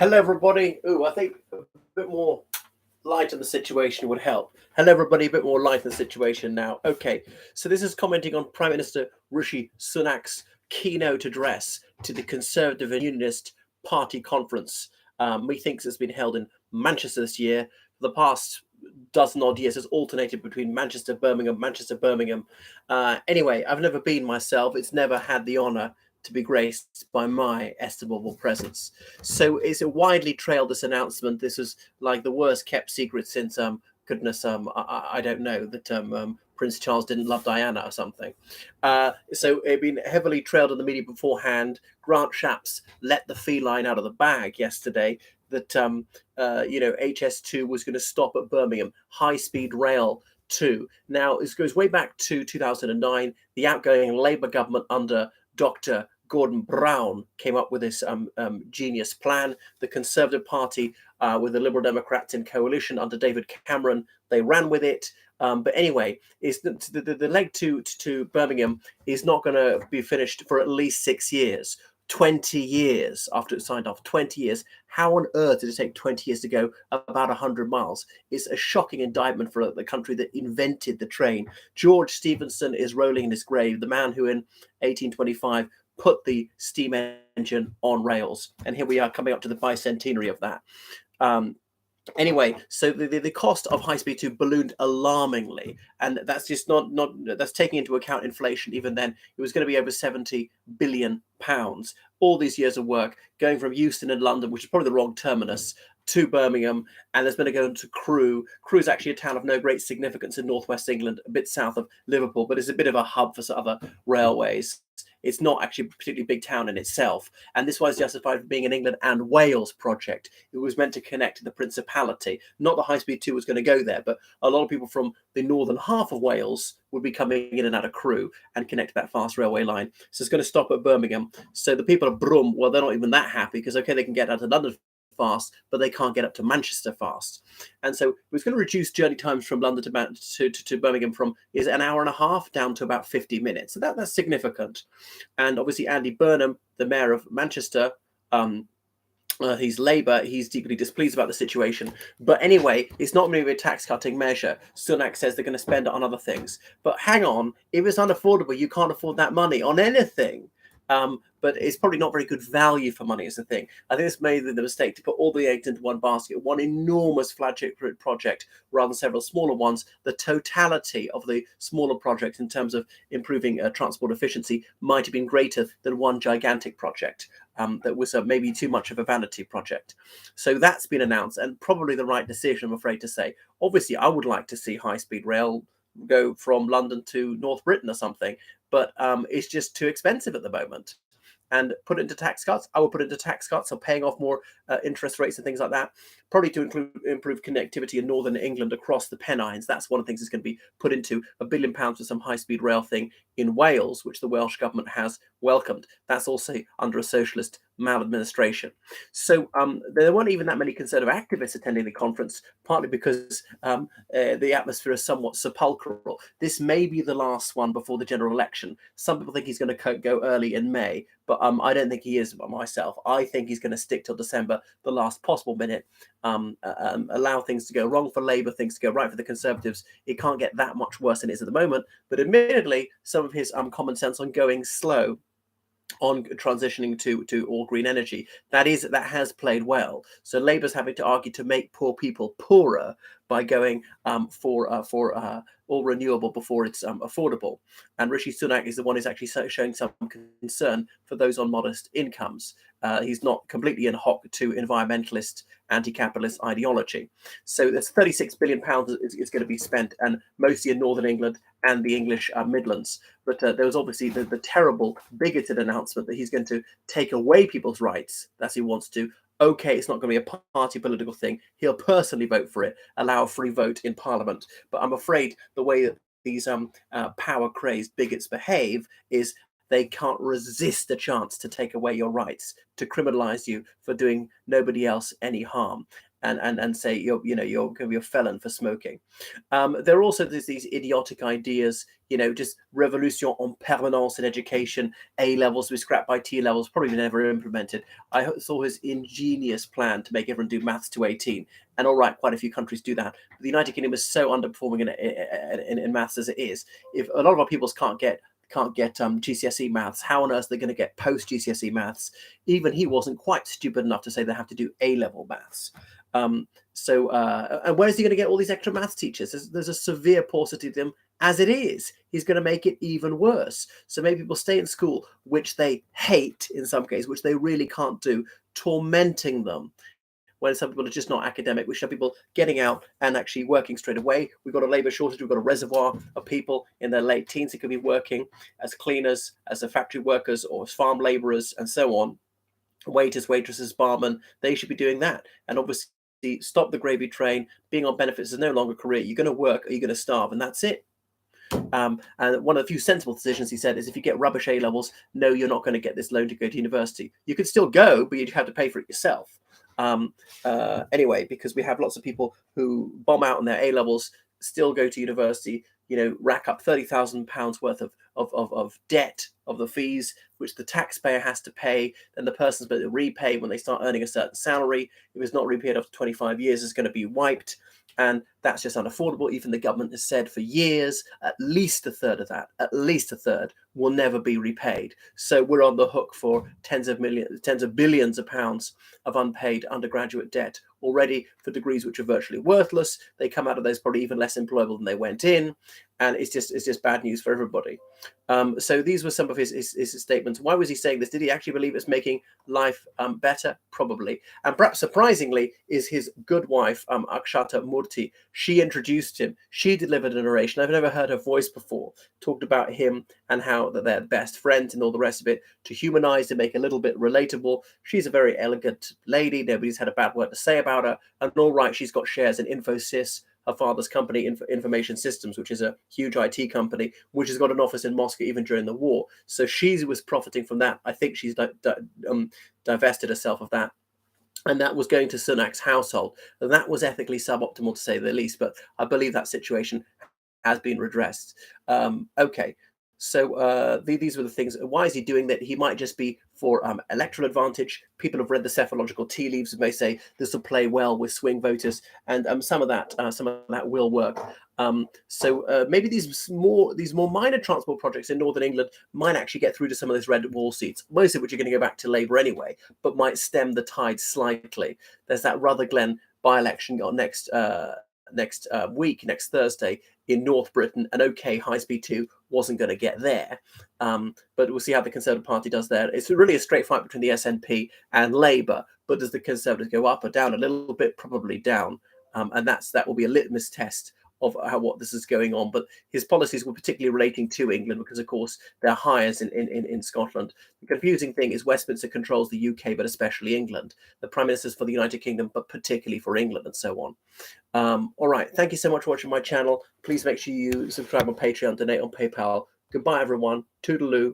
Hello, everybody. Ooh, I think a bit more light on the situation would help. Hello, everybody. A bit more light on the situation now. Okay, so this is commenting on Prime Minister Rishi Sunak's keynote address to the Conservative and Unionist Party conference. Methinks it's been held in Manchester this year. For the past dozen odd years, has alternated between Manchester, Birmingham, Manchester, Birmingham. Anyway, I've never been myself. It's never had the honour to be graced by my estimable presence. So it's a widely trailed, this announcement. This is like the worst kept secret since goodness, I don't know, that Prince Charles didn't love Diana or something. So it had been heavily trailed in the media beforehand. Grant Shapps let the feline out of the bag yesterday that HS2 was going to stop at Birmingham, high-speed rail 2. Now, this goes way back to 2009. The outgoing Labour government under Dr. Gordon Brown came up with this genius plan. The Conservative Party, with the Liberal Democrats in coalition under David Cameron, they ran with it. But anyway, the leg to Birmingham is not going to be finished for at least 6 years. 20 years after it's signed off, 20 years. How on earth did it take 20 years to go about 100 miles? It's a shocking indictment for the country that invented the train. George Stephenson is rolling in his grave, the man who in 1825 put the steam engine on rails. And here we are coming up to the bicentenary of that. Anyway, so the cost of high speed 2 ballooned alarmingly, and that's just not that's taking into account inflation. Even then, it was going to be over 70 billion pounds. All these years of work going from Euston and London, which is probably the wrong terminus, to Birmingham, and there's been a go to Crewe. Crewe is actually a town of no great significance in northwest England, a bit south of Liverpool, but it's a bit of a hub for other railways. It's not actually a particularly big town in itself, and this was justified for being an England and Wales project. It was meant to connect to the Principality. Not that High Speed 2 was going to go there, but a lot of people from the northern half of Wales would be coming in and out of Crewe and connect to that fast railway line. So it's going to stop at Birmingham. So the people of Brum, well, they're not even that happy because, okay, they can get out to London fast, but they can't get up to Manchester fast. And so it was going to reduce journey times from London to Birmingham from is an hour and a half down to about 50 minutes. So that's significant. And obviously Andy Burnham, the mayor of Manchester, he's Labour, he's deeply displeased about the situation. But anyway, it's not going to be a tax-cutting measure. Sunak says they're going to spend it on other things. But hang on, if it's unaffordable, you can't afford that money on anything. But it's probably not very good value for money is the thing. I think it's made the mistake to put all the eggs into one basket, one enormous flagship project rather than several smaller ones. The totality of the smaller projects in terms of improving transport efficiency might have been greater than one gigantic project that was maybe too much of a vanity project. So that's been announced, and probably the right decision, I'm afraid to say. Obviously, I would like to see high-speed rail go from London to North Britain or something, but it's just too expensive at the moment. And put it into tax cuts. I will put it into tax cuts, so paying off more interest rates and things like that. Probably to improve connectivity in northern England across the Pennines. That's one of the things that's going to be put into £1 billion for some high-speed rail thing in Wales, which the Welsh government has welcomed. That's also under a socialist maladministration. So there weren't even that many Conservative activists attending the conference, partly because the atmosphere is somewhat sepulchral. This may be the last one before the general election. Some people think he's going to go early in May, but I don't think he is myself. I think he's going to stick till December, the last possible minute, allow things to go wrong for Labour, things to go right for the Conservatives. It can't get that much worse than it is at the moment. But admittedly, some of his common sense on going slow, on transitioning to all green energy, that has played well. So Labour's having to argue to make poor people poorer by going for all renewable before it's affordable. And Rishi Sunak is the one who's actually showing some concern for those on modest incomes. He's not completely in hock to environmentalist, anti-capitalist ideology. So there's £36 billion is going to be spent, and mostly in Northern England and the English Midlands. But there was obviously the terrible, bigoted announcement that he's going to take away people's rights, as he wants to. Okay, it's not going to be a party political thing. He'll personally vote for it, allow a free vote in Parliament. But I'm afraid the way that these power-crazed bigots behave is they can't resist the chance to take away your rights, to criminalize you for doing nobody else any harm, and say you're going to be a felon for smoking. There are also these idiotic ideas, just revolution en permanence in education, A levels to be scrapped by T levels, probably never implemented. I saw his ingenious plan to make everyone do maths to 18. And all right, quite a few countries do that. But the United Kingdom is so underperforming in maths as it is. If a lot of our pupils can't get GCSE maths, how on earth are they going to get post GCSE maths? Even he wasn't quite stupid enough to say they have to do A level maths. And where's he going to get all these extra maths teachers? There's a severe paucity of them as it is. He's going to make it even worse. So maybe people stay in school, which they hate in some cases, which they really can't do, tormenting them when some people are just not academic. We should have people getting out and actually working straight away. We've got a labour shortage. We've got a reservoir of people in their late teens who could be working as cleaners, as factory workers, or as farm labourers, and so on. Waiters, waitresses, barmen, they should be doing that. And obviously stop the gravy train. Being on benefits is no longer a career. You're going to work or you're going to starve, and that's it. And one of the few sensible decisions he said is, if you get rubbish A levels, no, you're not going to get this loan to go to university. You could still go, but you'd have to pay for it yourself. Anyway, because we have lots of people who bomb out on their A levels, still go to university, rack up £30,000 worth of debt of the fees, which the taxpayer has to pay. Then the person's going to repay when they start earning a certain salary. If it's not repaid after 25 years, it's going to be wiped. And that's just unaffordable. Even the government has said for years, at least a third of that, will never be repaid. So we're on the hook for tens of billions of pounds of unpaid undergraduate debt already for degrees which are virtually worthless. They come out of those probably even less employable than they went in. And it's just bad news for everybody. So these were some of his statements. Why was he saying this? Did he actually believe it's making life better? Probably. And perhaps surprisingly is his good wife, Akshata Murthy. She introduced him. She delivered an oration. I've never heard her voice before. Talked about him and how that they're best friends and all the rest of it, to humanize, to make a little bit relatable. She's a very elegant lady. Nobody's had a bad word to say about her. And all right, she's got shares in Infosys, her father's company, Information Systems, which is a huge IT company, which has got an office in Moscow even during the war. So she was profiting from that. I think she's divested herself of that. And that was going to Sunak's household. And that was ethically suboptimal, to say the least. But I believe that situation has been redressed. Okay. So these were the things. Why is he doing that? He might just be for electoral advantage. People have read the psephological tea leaves and may say this will play well with swing voters, and some of that will work. So maybe these more minor transport projects in Northern England might actually get through to some of those red wall seats, most of which are going to go back to Labour anyway, but might stem the tide slightly. There's that Rutherglen by-election next week, next Thursday, in North Britain, and OK, High Speed 2 wasn't going to get there. But we'll see how the Conservative Party does there. It's really a straight fight between the SNP and Labour, but does the Conservatives go up or down? A little bit, probably down. And that will be a litmus test of what this is going on. But his policies were particularly relating to England because, of course, they're hires in Scotland. The confusing thing is Westminster controls the UK, but especially England. The Prime Minister's for the United Kingdom, but particularly for England, and so on. All right. Thank you so much for watching my channel. Please make sure you subscribe on Patreon, donate on PayPal. Goodbye, everyone. Toodaloo.